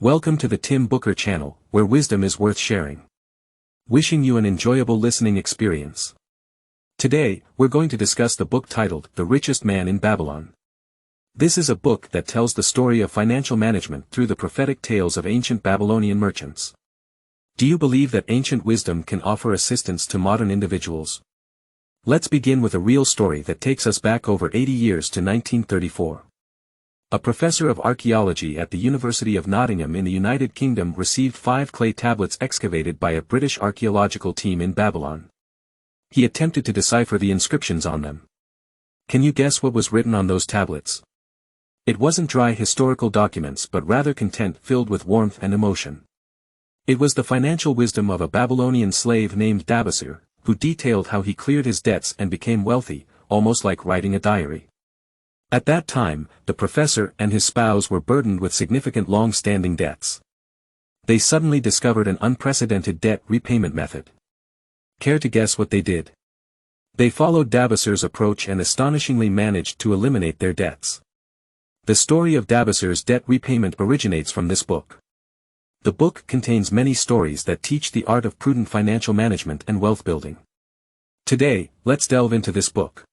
Welcome to the Tim Booker channel, where wisdom is worth sharing. Wishing you an enjoyable listening experience. Today, we're going to discuss the book titled The Richest Man in Babylon. This is a book that tells the story of financial management through the prophetic tales of ancient Babylonian merchants. Do you believe that ancient wisdom can offer assistance to modern individuals? Let's begin with a real story that takes us back over 80 years to 1934. A professor of archaeology at the University of Nottingham in the United Kingdom received 5 clay tablets excavated by a British archaeological team in Babylon. He attempted to decipher the inscriptions on them. Can you guess what was written on those tablets? It wasn't dry historical documents but rather content filled with warmth and emotion. It was the financial wisdom of a Babylonian slave named Dabasir, who detailed how he cleared his debts and became wealthy, almost like writing a diary. At that time, the professor and his spouse were burdened with significant long-standing debts. They suddenly discovered an unprecedented debt repayment method. Care to guess what they did? They followed Dabasir's approach and astonishingly managed to eliminate their debts. The story of Dabasir's debt repayment originates from this book. The book contains many stories that teach the art of prudent financial management and wealth building. Today, let's delve into this book.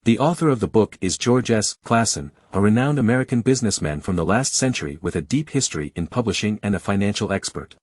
The author of the book is George S. Clason, a renowned American businessman from the last century with a deep history in publishing and a financial expert.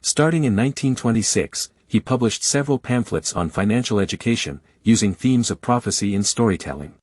Starting in 1926, he published several pamphlets on financial education, using themes of prophecy and storytelling.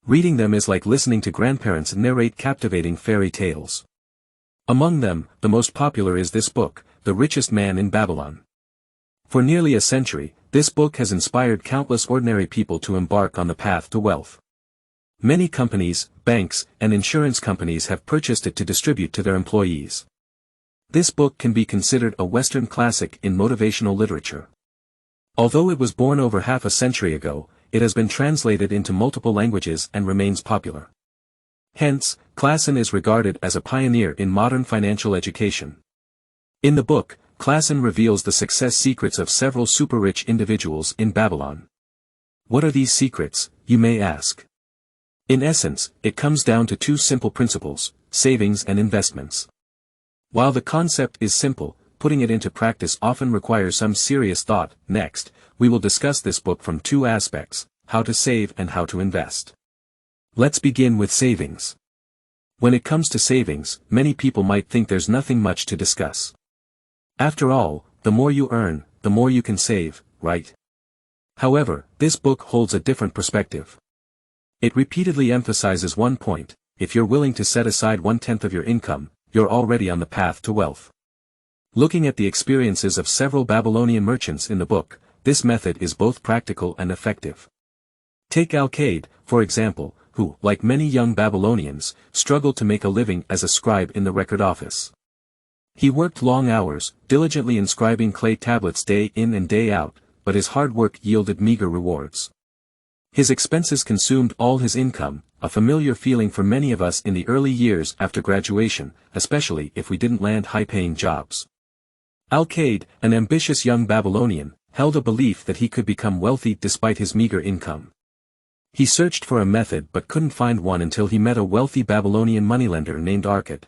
Reading them is like listening to grandparents narrate captivating fairy tales. Among them, the most popular is this book, The Richest Man in Babylon. For nearly a century, this book has inspired countless ordinary people to embark on the path to wealth. Many companies, banks, and insurance companies have purchased it to distribute to their employees. This book can be considered a Western classic in motivational literature. Although it was born over half a century ago, it has been translated into multiple languages and remains popular. Hence, Clason is regarded as a pioneer in modern financial education. In the book, Clason reveals the success secrets of several super-rich individuals in Babylon. What are these secrets, you may ask? In essence, it comes down to 2 simple principles, savings and investments. While the concept is simple, putting it into practice often requires some serious thought. Next, we will discuss this book from 2 aspects, how to save and how to invest. Let's begin with savings. When it comes to savings, many people might think there's nothing much to discuss. After all, the more you earn, the more you can save, right? However, this book holds a different perspective. It repeatedly emphasizes one point: if you're willing to set aside 1/10 of your income, you're already on the path to wealth. Looking at the experiences of several Babylonian merchants in the book, this method is both practical and effective. Take Al-Qaid, for example, who, like many young Babylonians, struggled to make a living as a scribe in the record office. He worked long hours, diligently inscribing clay tablets day in and day out, but his hard work yielded meager rewards. His expenses consumed all his income, a familiar feeling for many of us in the early years after graduation, especially if we didn't land high-paying jobs. Al-Qaid, an ambitious young Babylonian, held a belief that he could become wealthy despite his meager income. He searched for a method but couldn't find one until he met a wealthy Babylonian moneylender named Arkad.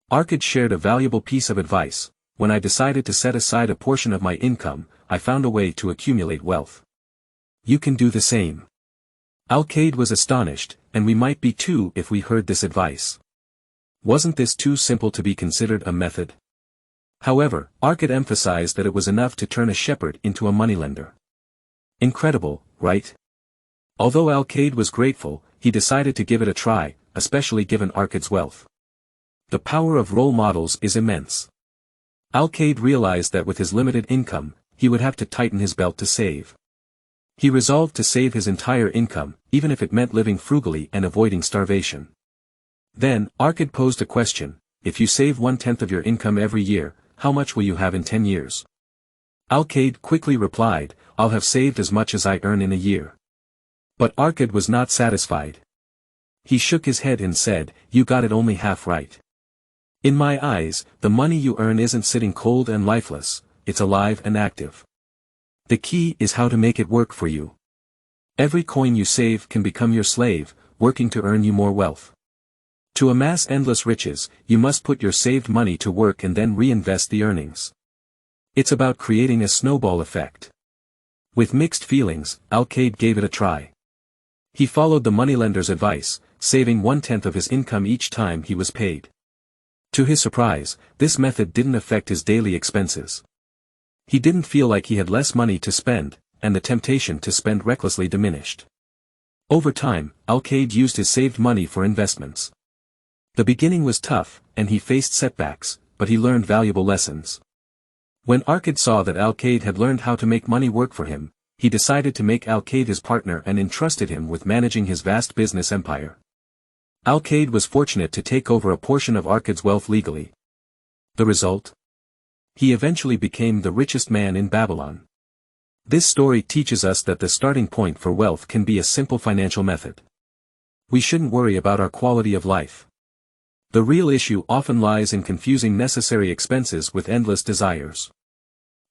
Arkad shared a valuable piece of advice: when I decided to set aside a portion of my income, I found a way to accumulate wealth. You can do the same. Al-Qaid was astonished, and we might be too if we heard this advice. Wasn't this too simple to be considered a method? However, Arkad emphasized that it was enough to turn a shepherd into a moneylender. Incredible, right? Although Al-Qaid was grateful, he decided to give it a try, especially given Arkad's wealth. The power of role models is immense. Al-Qaid realized that with his limited income, he would have to tighten his belt to save. He resolved to save his entire income, even if it meant living frugally and avoiding starvation. Then, Arkad posed a question: if you save 1/10 of your income every year, how much will you have in 10 years? Al-Qaid quickly replied, I'll have saved as much as I earn in a year. But Arkad was not satisfied. He shook his head and said, you got it only half right. In my eyes, the money you earn isn't sitting cold and lifeless, it's alive and active. The key is how to make it work for you. Every coin you save can become your slave, working to earn you more wealth. To amass endless riches, you must put your saved money to work and then reinvest the earnings. It's about creating a snowball effect. With mixed feelings, Al-Qaeda gave it a try. He followed the moneylender's advice, saving 1/10 of his income each time he was paid. To his surprise, this method didn't affect his daily expenses. He didn't feel like he had less money to spend, and the temptation to spend recklessly diminished. Over time, Al-Qaeda used his saved money for investments. The beginning was tough, and he faced setbacks, but he learned valuable lessons. When Arkad saw that Al-Qaeda had learned how to make money work for him, he decided to make Al-Qaeda his partner and entrusted him with managing his vast business empire. Al-Qaeda was fortunate to take over a portion of Arkad's wealth legally. The result? He eventually became the richest man in Babylon. This story teaches us that the starting point for wealth can be a simple financial method. We shouldn't worry about our quality of life. The real issue often lies in confusing necessary expenses with endless desires.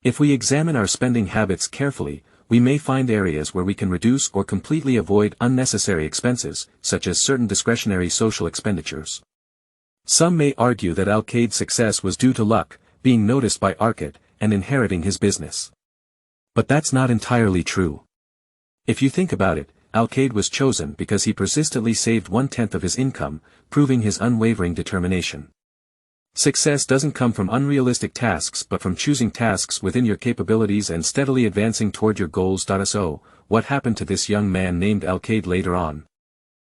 If we examine our spending habits carefully, we may find areas where we can reduce or completely avoid unnecessary expenses, such as certain discretionary social expenditures. Some may argue that Al-Qaeda's success was due to luck, being noticed by Arkad, and inheriting his business. But that's not entirely true. If you think about it, Al-Qaeda was chosen because he persistently saved 1/10 of his income, proving his unwavering determination. Success doesn't come from unrealistic tasks but from choosing tasks within your capabilities and steadily advancing toward your goals. So, what happened to this young man named Al-Qaeda later on?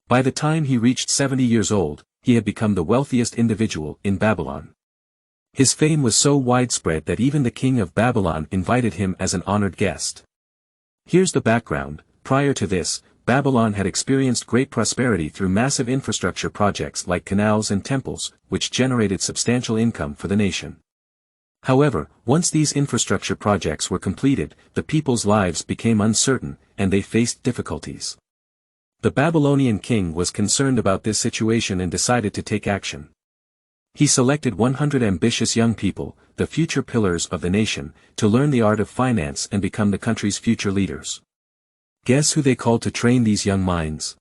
By the time he reached 70 years old, he had become the wealthiest individual in Babylon. His fame was so widespread that even the king of Babylon invited him as an honored guest. Here's the background. Prior to this, Babylon had experienced great prosperity through massive infrastructure projects like canals and temples, which generated substantial income for the nation. However, once these infrastructure projects were completed, the people's lives became uncertain, and they faced difficulties. The Babylonian king was concerned about this situation and decided to take action. He selected 100 ambitious young people, the future pillars of the nation, to learn the art of finance and become the country's future leaders. Guess who they called to train these young minds?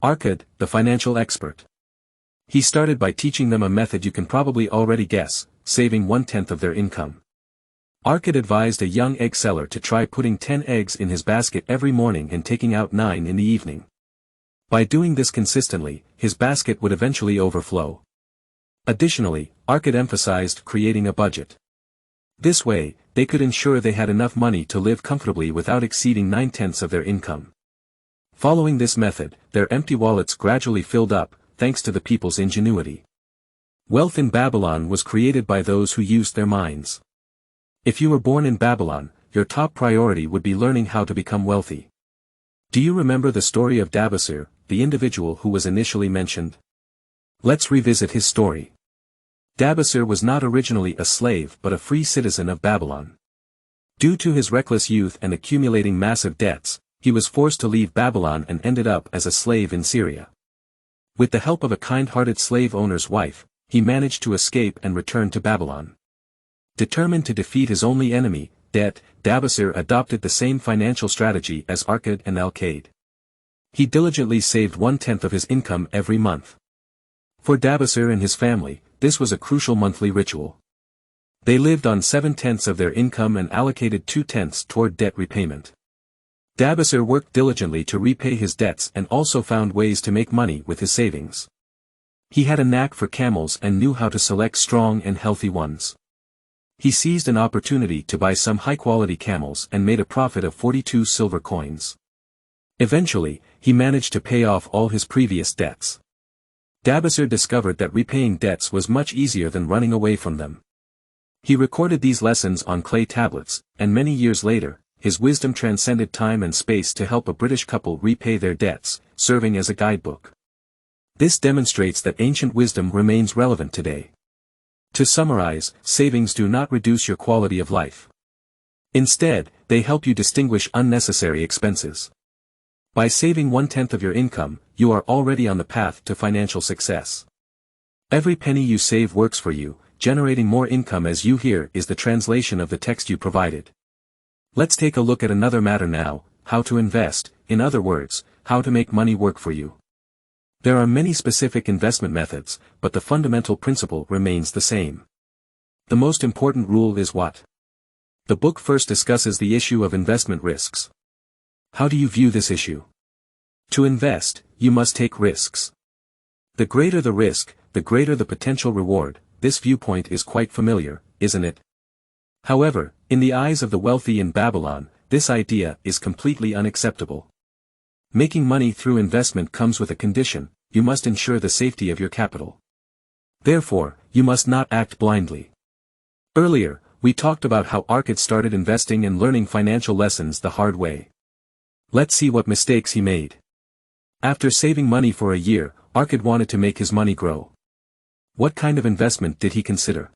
Arkad, the financial expert. He started by teaching them a method you can probably already guess, saving 1/10 of their income. Arkad advised a young egg seller to try putting 10 eggs in his basket every morning and taking out 9 in the evening. By doing this consistently, his basket would eventually overflow. Additionally, Arkad emphasized creating a budget. This way, they could ensure they had enough money to live comfortably without exceeding 9/10 of their income. Following this method, their empty wallets gradually filled up, thanks to the people's ingenuity. Wealth in Babylon was created by those who used their minds. If you were born in Babylon, your top priority would be learning how to become wealthy. Do you remember the story of Dabasir, the individual who was initially mentioned? Let's revisit his story. Dabasir was not originally a slave but a free citizen of Babylon. Due to his reckless youth and accumulating massive debts, he was forced to leave Babylon and ended up as a slave in Syria. With the help of a kind-hearted slave owner's wife, he managed to escape and return to Babylon. Determined to defeat his only enemy, debt, Dabasir adopted the same financial strategy as Arkad and Al-Qaeda. He diligently saved 1/10 of his income every month. For Dabasir and his family, this was a crucial monthly ritual. They lived on 7/10 of their income and allocated 2/10 toward debt repayment. Dabasir worked diligently to repay his debts and also found ways to make money with his savings. He had a knack for camels and knew how to select strong and healthy ones. He seized an opportunity to buy some high-quality camels and made a profit of 42 silver coins. Eventually, he managed to pay off all his previous debts. Dabasir discovered that repaying debts was much easier than running away from them. He recorded these lessons on clay tablets, and many years later, his wisdom transcended time and space to help a British couple repay their debts, serving as a guidebook. This demonstrates that ancient wisdom remains relevant today. To summarize, savings do not reduce your quality of life. Instead, they help you distinguish unnecessary expenses. By saving 1/10 of your income, you are already on the path to financial success. Every penny you save works for you, generating more income as you hear is the translation of the text you provided. Let's take a look at another matter now, how to invest, in other words, how to make money work for you. There are many specific investment methods, but the fundamental principle remains the same. The most important rule is what? The book first discusses the issue of investment risks. How do you view this issue? To invest, you must take risks. The greater the risk, the greater the potential reward. This viewpoint is quite familiar, isn't it? However, in the eyes of the wealthy in Babylon, this idea is completely unacceptable. Making money through investment comes with a condition: you must ensure the safety of your capital. Therefore, you must not act blindly. Earlier, we talked about how Arkad started investing and learning financial lessons the hard way. Let's see what mistakes he made. After saving money for a year, Arkad wanted to make his money grow. What kind of investment did he consider?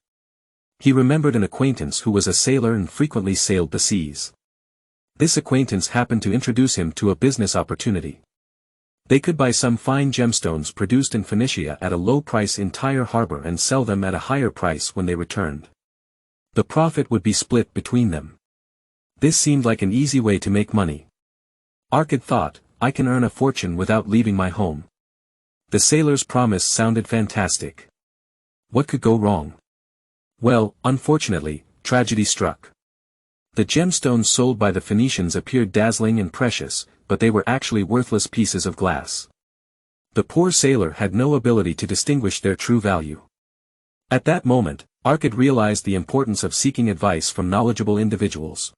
He remembered an acquaintance who was a sailor and frequently sailed the seas. This acquaintance happened to introduce him to a business opportunity. They could buy some fine gemstones produced in Phoenicia at a low price in Tyre harbor and sell them at a higher price when they returned. The profit would be split between them. This seemed like an easy way to make money. Arkad thought, I can earn a fortune without leaving my home. The sailor's promise sounded fantastic. What could go wrong? Well, unfortunately, tragedy struck. The gemstones sold by the Phoenicians appeared dazzling and precious, but they were actually worthless pieces of glass. The poor sailor had no ability to distinguish their true value. At that moment, Arkad realized the importance of seeking advice from knowledgeable individuals.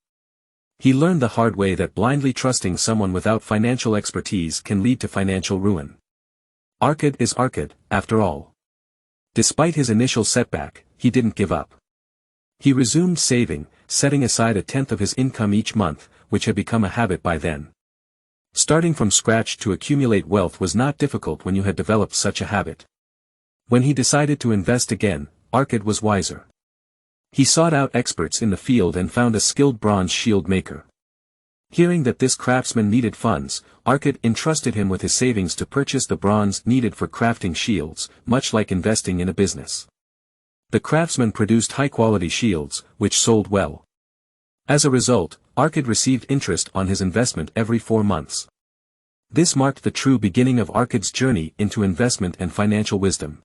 He learned the hard way that blindly trusting someone without financial expertise can lead to financial ruin. Arkad is Arkad, after all. Despite his initial setback, he didn't give up. He resumed saving, setting aside 1/10 of his income each month, which had become a habit by then. Starting from scratch to accumulate wealth was not difficult when you had developed such a habit. When he decided to invest again, Arkad was wiser. He sought out experts in the field and found a skilled bronze shield maker. Hearing that this craftsman needed funds, Arkad entrusted him with his savings to purchase the bronze needed for crafting shields, much like investing in a business. The craftsman produced high-quality shields, which sold well. As a result, Arkad received interest on his investment every 4 months. This marked the true beginning of Arkad's journey into investment and financial wisdom.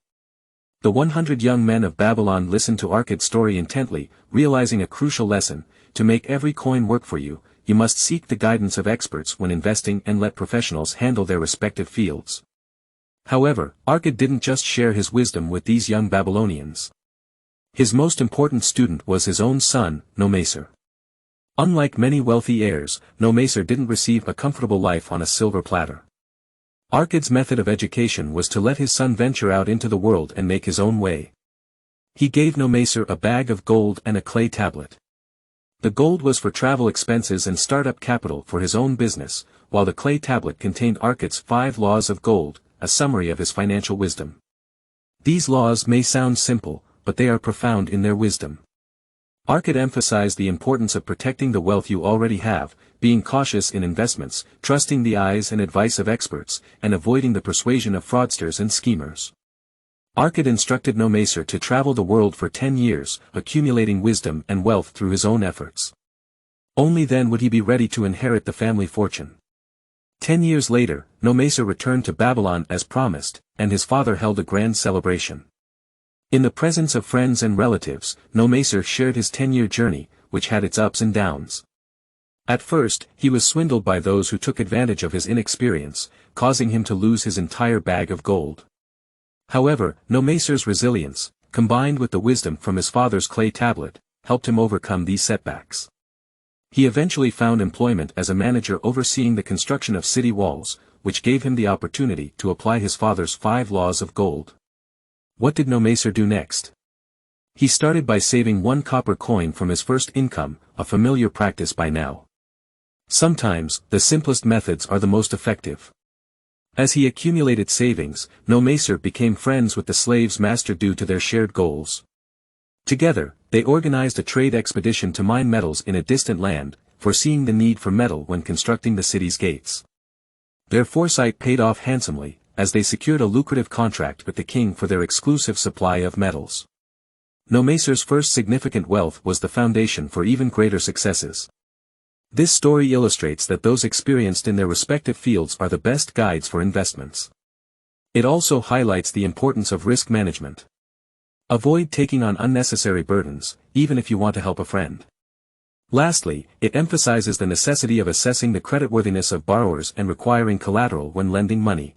The 100 young men of Babylon listened to Arkad's story intently, realizing a crucial lesson: to make every coin work for you, you must seek the guidance of experts when investing and let professionals handle their respective fields. However, Arkad didn't just share his wisdom with these young Babylonians. His most important student was his own son, Nomacer. Unlike many wealthy heirs, Nomacer didn't receive a comfortable life on a silver platter. Arkad's method of education was to let his son venture out into the world and make his own way. He gave Nomacer a bag of gold and a clay tablet. The gold was for travel expenses and startup capital for his own business, while the clay tablet contained Arkad's 5 laws of gold, a summary of his financial wisdom. These laws may sound simple, but they are profound in their wisdom. Arkad emphasized the importance of protecting the wealth you already have, being cautious in investments, trusting the eyes and advice of experts, and avoiding the persuasion of fraudsters and schemers. Arkad instructed Nomacer to travel the world for 10 years, accumulating wisdom and wealth through his own efforts. Only then would he be ready to inherit the family fortune. 10 years later, Nomacer returned to Babylon as promised, and his father held a grand celebration. In the presence of friends and relatives, Nomacer shared his 10-year journey, which had its ups and downs. At first, he was swindled by those who took advantage of his inexperience, causing him to lose his entire bag of gold. However, Nomacer's resilience, combined with the wisdom from his father's clay tablet, helped him overcome these setbacks. He eventually found employment as a manager overseeing the construction of city walls, which gave him the opportunity to apply his father's 5 laws of gold. What did Nomacer do next? He started by saving 1 copper coin from his first income, a familiar practice by now. Sometimes, the simplest methods are the most effective. As he accumulated savings, Nomacer became friends with the slaves master due to their shared goals. Together, they organized a trade expedition to mine metals in a distant land, foreseeing the need for metal when constructing the city's gates. Their foresight paid off handsomely, as they secured a lucrative contract with the king for their exclusive supply of metals. Nomacer's first significant wealth was the foundation for even greater successes. This story illustrates that those experienced in their respective fields are the best guides for investments. It also highlights the importance of risk management. Avoid taking on unnecessary burdens, even if you want to help a friend. Lastly, it emphasizes the necessity of assessing the creditworthiness of borrowers and requiring collateral when lending money.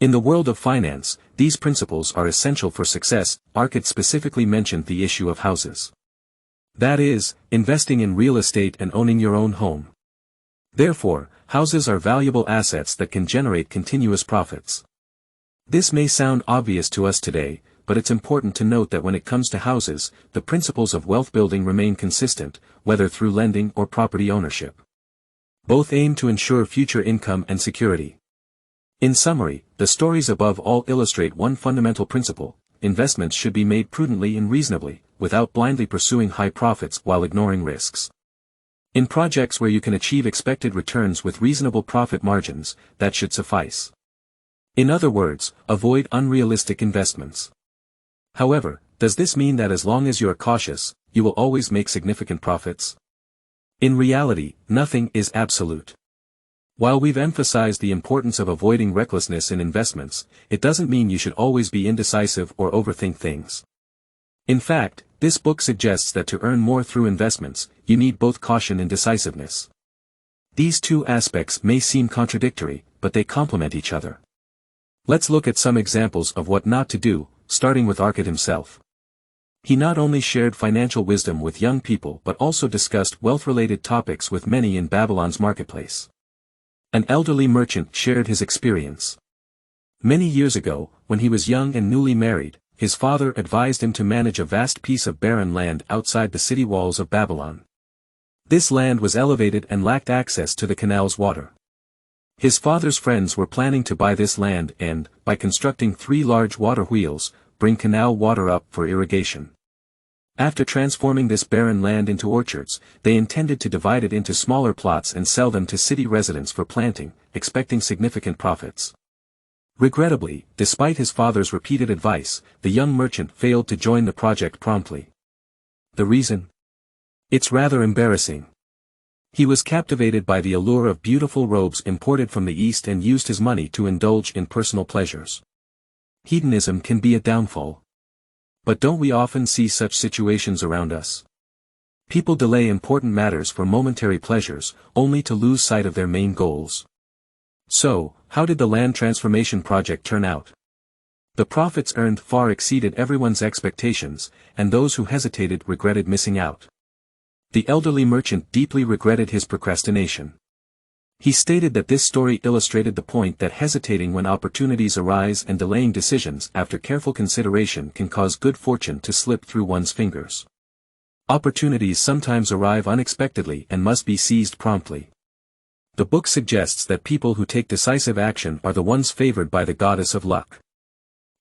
In the world of finance, these principles are essential for success. Arcot specifically mentioned the issue of houses. That is, investing in real estate and owning your own home. Therefore, houses are valuable assets that can generate continuous profits. This may sound obvious to us today, but it's important to note that when it comes to houses, the principles of wealth building remain consistent, whether through lending or property ownership. Both aim to ensure future income and security. In summary, the stories above all illustrate one fundamental principle: investments should be made prudently and reasonably, without blindly pursuing high profits while ignoring risks. In projects where you can achieve expected returns with reasonable profit margins, that should suffice. In other words, avoid unrealistic investments. However, does this mean that as long as you are cautious, you will always make significant profits? In reality, nothing is absolute. While we've emphasized the importance of avoiding recklessness in investments, it doesn't mean you should always be indecisive or overthink things. In fact, this book suggests that to earn more through investments, you need both caution and decisiveness. These two aspects may seem contradictory, but they complement each other. Let's look at some examples of what not to do, starting with Arcot himself. He not only shared financial wisdom with young people but also discussed wealth-related topics with many in Babylon's marketplace. An elderly merchant shared his experience. Many years ago, when he was young and newly married, his father advised him to manage a vast piece of barren land outside the city walls of Babylon. This land was elevated and lacked access to the canal's water. His father's friends were planning to buy this land and, by constructing 3 large water wheels, bring canal water up for irrigation. After transforming this barren land into orchards, they intended to divide it into smaller plots and sell them to city residents for planting, expecting significant profits. Regrettably, despite his father's repeated advice, the young merchant failed to join the project promptly. The reason? It's rather embarrassing. He was captivated by the allure of beautiful robes imported from the East and used his money to indulge in personal pleasures. Hedonism can be a downfall. But don't we often see such situations around us? People delay important matters for momentary pleasures, only to lose sight of their main goals. So, how did the land transformation project turn out? The profits earned far exceeded everyone's expectations, and those who hesitated regretted missing out. The elderly merchant deeply regretted his procrastination. He stated that this story illustrated the point that hesitating when opportunities arise and delaying decisions after careful consideration can cause good fortune to slip through one's fingers. Opportunities sometimes arrive unexpectedly and must be seized promptly. The book suggests that people who take decisive action are the ones favored by the goddess of luck.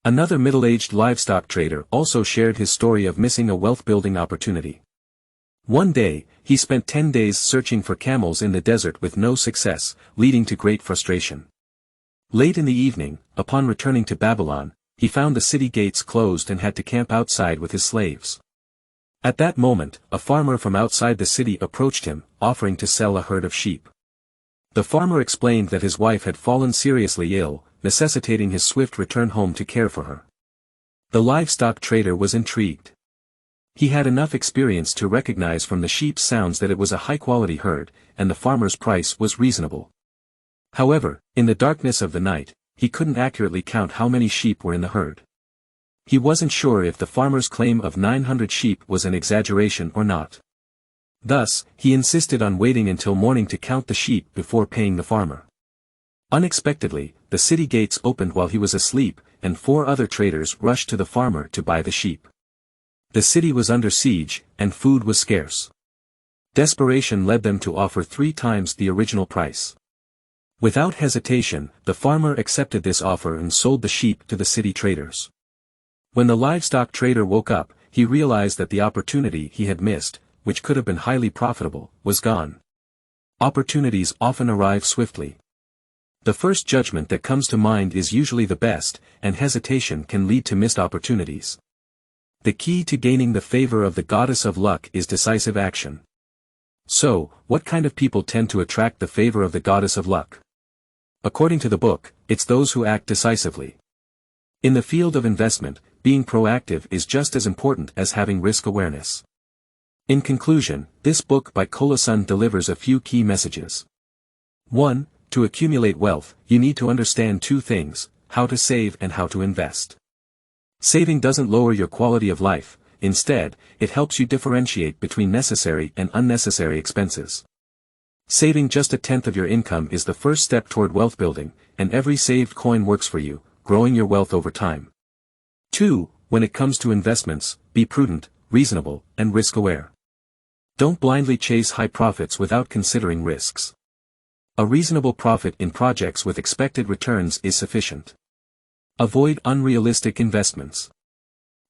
Another middle-aged livestock trader also shared his story of missing a wealth-building opportunity. One day, he spent 10 days searching for camels in the desert with no success, leading to great frustration. Late in the evening, upon returning to Babylon, he found the city gates closed and had to camp outside with his slaves. At that moment, a farmer from outside the city approached him, offering to sell a herd of sheep. The farmer explained that his wife had fallen seriously ill, necessitating his swift return home to care for her. The livestock trader was intrigued. He had enough experience to recognize from the sheep's sounds that it was a high-quality herd, and the farmer's price was reasonable. However, in the darkness of the night, he couldn't accurately count how many sheep were in the herd. He wasn't sure if the farmer's claim of 900 sheep was an exaggeration or not. Thus, he insisted on waiting until morning to count the sheep before paying the farmer. Unexpectedly, the city gates opened while he was asleep, and 4 other traders rushed to the farmer to buy the sheep. The city was under siege, and food was scarce. Desperation led them to offer 3 times the original price. Without hesitation, the farmer accepted this offer and sold the sheep to the city traders. When the livestock trader woke up, he realized that the opportunity he had missed, which could have been highly profitable, was gone. Opportunities often arrive swiftly. The first judgment that comes to mind is usually the best, and hesitation can lead to missed opportunities. The key to gaining the favor of the goddess of luck is decisive action. So, what kind of people tend to attract the favor of the goddess of luck? According to the book, it's those who act decisively. In the field of investment, being proactive is just as important as having risk awareness. In conclusion, this book by Colasun delivers a few key messages. 1. To accumulate wealth, you need to understand two things: how to save and how to invest. Saving doesn't lower your quality of life, instead, it helps you differentiate between necessary and unnecessary expenses. Saving just a tenth of your income is the first step toward wealth building, and every saved coin works for you, growing your wealth over time. 2. When it comes to investments, be prudent, reasonable, and risk-aware. Don't blindly chase high profits without considering risks. A reasonable profit in projects with expected returns is sufficient. Avoid unrealistic investments.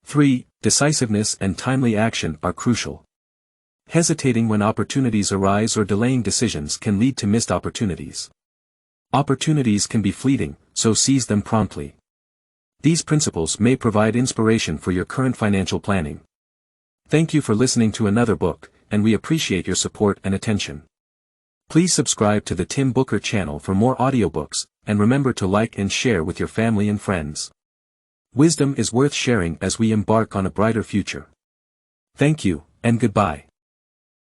3. Decisiveness and timely action are crucial. Hesitating when opportunities arise or delaying decisions can lead to missed opportunities. Opportunities can be fleeting, so seize them promptly. These principles may provide inspiration for your current financial planning. Thank you for listening to another book, and we appreciate your support and attention. Please subscribe to the Tim Booker channel for more audiobooks, and remember to like and share with your family and friends. Wisdom is worth sharing as we embark on a brighter future. Thank you, and goodbye.